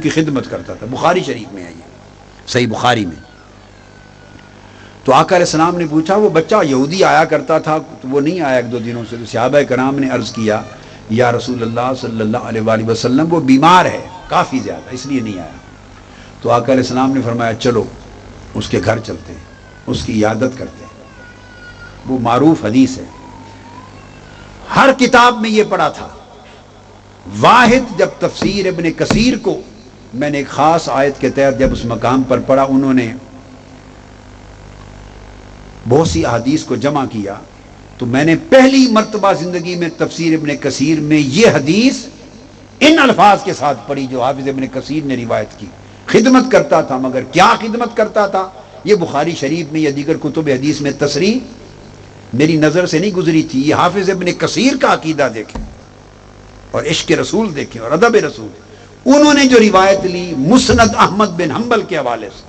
کی خدمت کرتا تھا. بخاری شریف میں ہے یہ، صحیح بخاری میں. تو آقا علیہ السلام نے پوچھا وہ بچہ یہودی آیا کرتا تھا تو وہ نہیں آیا ایک دو دنوں سے. تو صحابہ کرام نے عرض کیا یا رسول اللہ صلی اللہ علیہ وآلہ وسلم وہ بیمار ہے کافی زیادہ اس لیے نہیں آیا. تو آقا علیہ السلام نے فرمایا چلو اس کے گھر چلتے ہیں، اس کی عیادت کرتے ہیں. وہ معروف حدیث ہے، ہر کتاب میں یہ پڑھا تھا. واحد جب تفسیر ابن کثیر کو میں نے ایک خاص آیت کے تحت جب اس مقام پر پڑھا، انہوں نے بہت سی احادیث کو جمع کیا، تو میں نے پہلی مرتبہ زندگی میں تفسیر ابن کثیر میں یہ حدیث ان الفاظ کے ساتھ پڑھی جو حافظ ابن کثیر نے روایت کی. خدمت کرتا تھا، مگر کیا خدمت کرتا تھا یہ بخاری شریف میں یا دیگر کتب حدیث میں تصریح میری نظر سے نہیں گزری تھی. یہ حافظ ابن کثیر کا عقیدہ دیکھیں اور عشق رسول دیکھیں اور ادب رسول. انہوں نے جو روایت لی مسند احمد بن حنبل کے حوالے سے،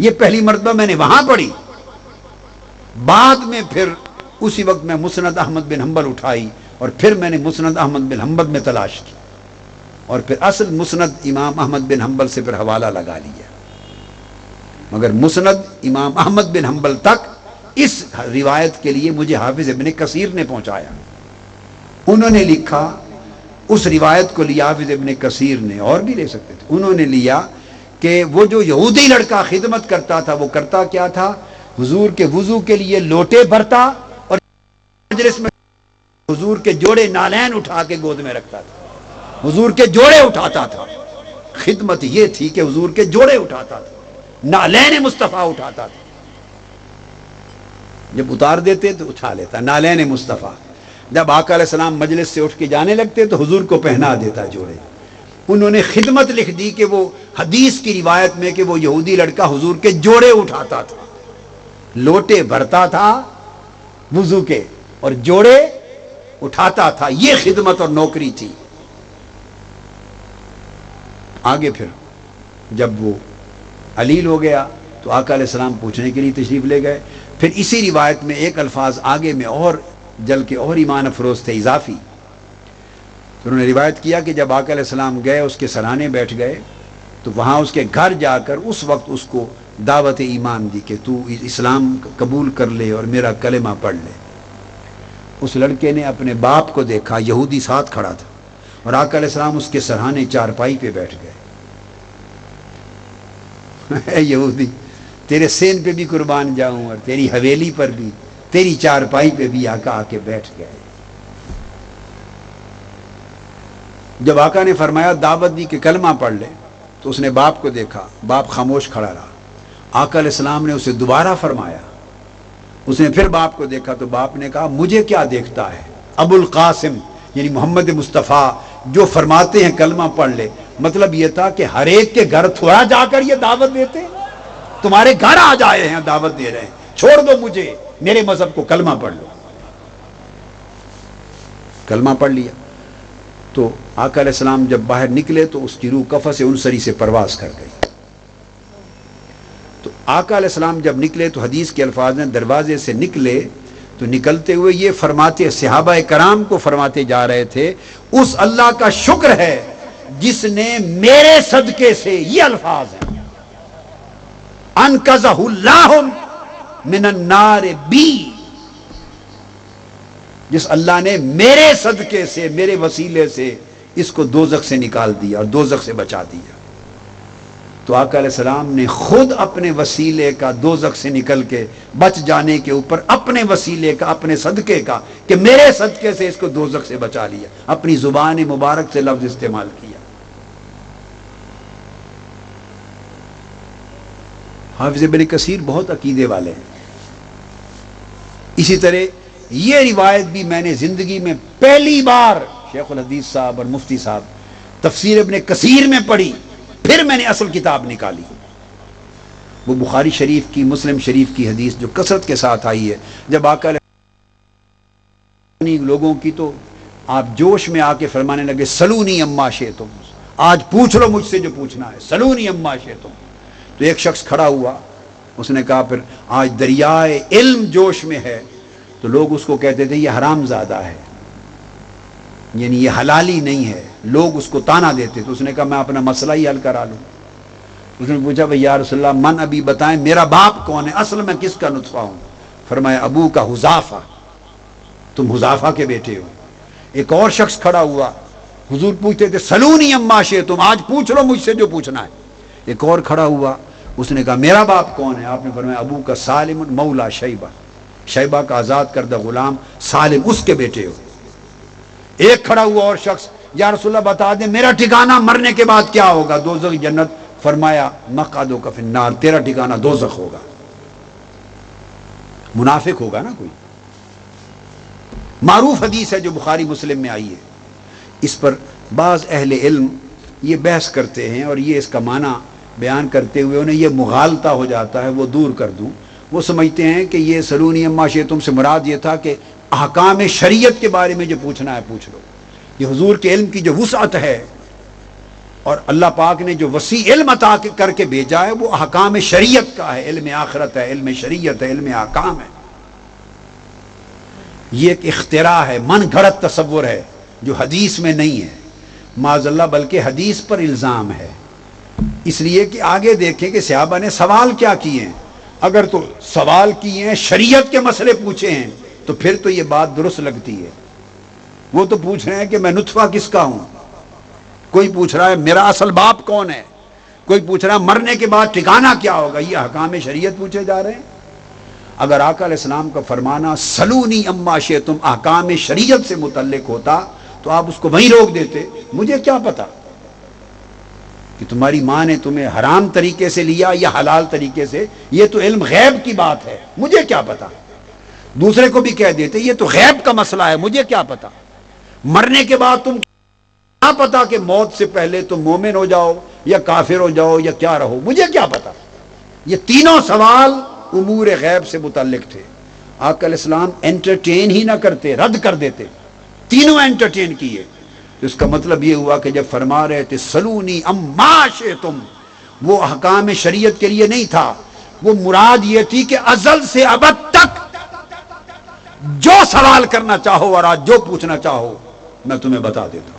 یہ پہلی مرتبہ میں نے وہاں پڑھی. بعد میں پھر اسی وقت میں مسند احمد بن حنبل اٹھائی اور پھر میں نے مسند احمد بن حنبل میں تلاش کی اور پھر اصل مسند امام احمد بن حنبل سے پھر حوالہ لگا لیا. مگر مسند امام احمد بن حنبل تک اس روایت کے لیے مجھے حافظ ابن کثیر نے پہنچایا. انہوں نے لکھا، اس روایت کو لیا حافظ ابن کثیر نے، اور بھی لے سکتے تھے. انہوں نے لیا کہ وہ جو یہودی لڑکا خدمت کرتا تھا وہ کرتا کیا تھا، حضور کے وضو کے لیے لوٹے بھرتا اور مجلس میں حضور کے جوڑے نالین اٹھا کے گود میں رکھتا تھا، حضور کے جوڑے اٹھاتا تھا. خدمت یہ تھی کہ حضور کے جوڑے اٹھاتا تھا، نالین مصطفیٰ اٹھاتا تھا. جب اتار دیتے تو اٹھا لیتا نالین مصطفیٰ. جب آقا علیہ السلام مجلس سے اٹھ کے جانے لگتے تو حضور کو پہنا دیتا جوڑے. انہوں نے خدمت لکھ دی کہ وہ حدیث کی روایت میں کہ وہ یہودی لڑکا حضور کے جوڑے اٹھاتا تھا، لوٹے بھرتا تھا وضو کے اور جوڑے اٹھاتا تھا. یہ خدمت اور نوکری تھی. آگے پھر جب وہ علیل ہو گیا تو آقا علیہ السلام پوچھنے کے لیے تشریف لے گئے. پھر اسی روایت میں ایک الفاظ آگے میں اور جل کے اور ایمان افروز تھے اضافی. انہوں نے روایت کیا کہ جب آقا علیہ السلام گئے اس کے سرانے بیٹھ گئے تو وہاں اس کے گھر جا کر اس وقت اس کو دعوت ایمان دی کہ تو اسلام قبول کر لے اور میرا کلمہ پڑھ لے. اس لڑکے نے اپنے باپ کو دیکھا، یہودی ساتھ کھڑا تھا، اور آقا علیہ السلام اس کے سرانے چارپائی پہ بیٹھ گئے. اے یہودی، تیرے سین پہ بھی قربان جاؤں اور تیری حویلی پر بھی، تیری چارپائی پہ بھی آقا آ کے بیٹھ گئے. جب آقا نے فرمایا دعوت دی کہ کلمہ پڑھ لے تو اس نے باپ کو دیکھا، باپ خاموش کھڑا رہا. آقا علیہ السلام نے اسے دوبارہ فرمایا، اس نے پھر باپ کو دیکھا تو باپ نے کہا مجھے کیا دیکھتا ہے، ابو القاسم یعنی محمد مصطفیٰ جو فرماتے ہیں کلمہ پڑھ لے. مطلب یہ تھا کہ ہر ایک کے گھر تھوڑا جا کر یہ دعوت دیتے، تمہارے گھر آ جائے ہیں دعوت دے رہے ہیں، چھوڑ دو مجھے میرے مذہب کو، کلمہ پڑھ لو. کلمہ پڑھ لیا تو آقا علیہ السلام جب باہر نکلے تو اس کی روح قفس انصری سے پرواز کر گئی. تو آقا علیہ السلام جب نکلے تو حدیث کے الفاظ ہیں دروازے سے نکلے تو نکلتے ہوئے یہ فرماتے، صحابہ کرام کو فرماتے جا رہے تھے اس اللہ کا شکر ہے جس نے میرے صدقے سے، یہ الفاظ ہیں، انقذہ اللہ من النار بی، جس اللہ نے میرے صدقے سے، میرے وسیلے سے اس کو دوزخ سے نکال دیا اور دوزخ سے بچا دیا. تو آقا علیہ السلام نے خود اپنے وسیلے کا دوزخ سے نکل کے بچ جانے کے اوپر اپنے وسیلے کا، اپنے صدقے کا کہ میرے صدقے سے اس کو دوزخ سے بچا لیا، اپنی زبان مبارک سے لفظ استعمال کیا. حافظ ابن کثیر بہت عقیدے والے ہیں. اسی طرح یہ روایت بھی میں نے زندگی میں پہلی بار شیخ الحدیث صاحب اور مفتی صاحب تفسیر ابن کثیر میں پڑھی، پھر میں نے اصل کتاب نکالی. وہ بخاری شریف کی، مسلم شریف کی حدیث جو کثرت کے ساتھ آئی ہے. جب آقا لوگوں کی تو آپ جوش میں آ کے فرمانے لگے سلونی اما شئتم، آج پوچھ لو مجھ سے جو پوچھنا ہے، سلونی اما شئتم. تو ایک شخص کھڑا ہوا، اس نے کہا پھر آج دریائے علم جوش میں ہے، تو لوگ اس کو کہتے تھے یہ حرام زادہ ہے. یعنی یہ حلالی نہیں ہے، لوگ اس کو تانا دیتے. تو اس نے کہا میں اپنا مسئلہ ہی حل کرا لوں. اس نے پوچھا بھئی یا رسول اللہ من ابھی بتائیں میرا باپ کون ہے، اصل میں کس کا نطفہ ہوں؟ فرمایا ابو کا حذافہ، تم حذافہ کے بیٹے ہو. ایک اور شخص کھڑا ہوا، حضور پوچھتے تھے سلونی اما شئتم، آج پوچھ لو مجھ سے جو پوچھنا ہے. ایک اور کھڑا ہوا، اس نے کہا میرا باپ کون ہے؟ آپ نے فرمایا ابو کا سالم مولا شیبہ، شیبہ کا آزاد کردہ غلام سالم اس کے بیٹے ہو. ایک کھڑا ہوا اور شخص، یا رسول اللہ بتا دیں میرا ٹھکانہ مرنے کے بعد کیا ہوگا؟ دوزخ جنت. فرمایا مقعدک فی النار، تیرا ٹھکانہ دوزخ ہوگا. منافق ہوگا نا کوئی. معروف حدیث ہے جو بخاری مسلم میں آئی ہے. اس پر بعض اہل علم یہ بحث کرتے ہیں اور یہ اس کا معنی بیان کرتے ہوئے انہیں یہ مغالطہ ہو جاتا ہے، وہ دور کر دوں. وہ سمجھتے ہیں کہ یہ سلونی اما شئتم سے مراد یہ تھا کہ احکام شریعت کے بارے میں جو پوچھنا ہے پوچھ لو. یہ حضور کے علم کی جو وسعت ہے اور اللہ پاک نے جو وسیع علم عطا کر کے بھیجا ہے وہ احکام شریعت کا ہے، علم آخرت ہے، علم شریعت ہے، علم احکام ہے. یہ ایک اختراع ہے، من گھڑت تصور ہے جو حدیث میں نہیں ہے معاذ اللہ، بلکہ حدیث پر الزام ہے. اس لیے کہ آگے دیکھیں کہ صحابہ نے سوال کیا کیے ہیں. اگر تو سوال کیے ہیں شریعت کے مسئلے پوچھے ہیں تو پھر تو یہ بات درست لگتی ہے. وہ تو پوچھ رہے ہیں کہ میں نطفہ کس کا ہوں، کوئی پوچھ رہا ہے میرا اصل باپ کون ہے، کوئی پوچھ رہا ہے مرنے کے بعد ٹھکانہ کیا ہوگا. یہ احکام شریعت پوچھے جا رہے ہیں. اگر آقا علیہ السلام کا فرمانا سلونی اما شئتم احکام شریعت سے متعلق ہوتا تو آپ اس کو وہیں روک دیتے. مجھے کیا پتا کہ تمہاری ماں نے تمہیں حرام طریقے سے لیا یا حلال طریقے سے، یہ تو علم غیب کی بات ہے، مجھے کیا پتا. دوسرے کو بھی کہہ دیتے یہ تو غیب کا مسئلہ ہے، مجھے کیا پتا. مرنے کے بعد تم کیا پتا کہ موت سے پہلے تم مومن ہو جاؤ یا کافر ہو جاؤ یا کیا رہو، مجھے کیا پتا. یہ تینوں سوال امور غیب سے متعلق تھے. آقا علیہ السلام انٹرٹین ہی نہ کرتے، رد کر دیتے. تینوں انٹرٹین کیے. اس کا مطلب یہ ہوا کہ جب فرما رہے تھے سلونی اما شئتم، وہ احکام شریعت کے لیے نہیں تھا، وہ مراد یہ تھی کہ ازل سے ابد تک جو سوال کرنا چاہو اور آج جو پوچھنا چاہو میں تمہیں بتا دیتا ہوں.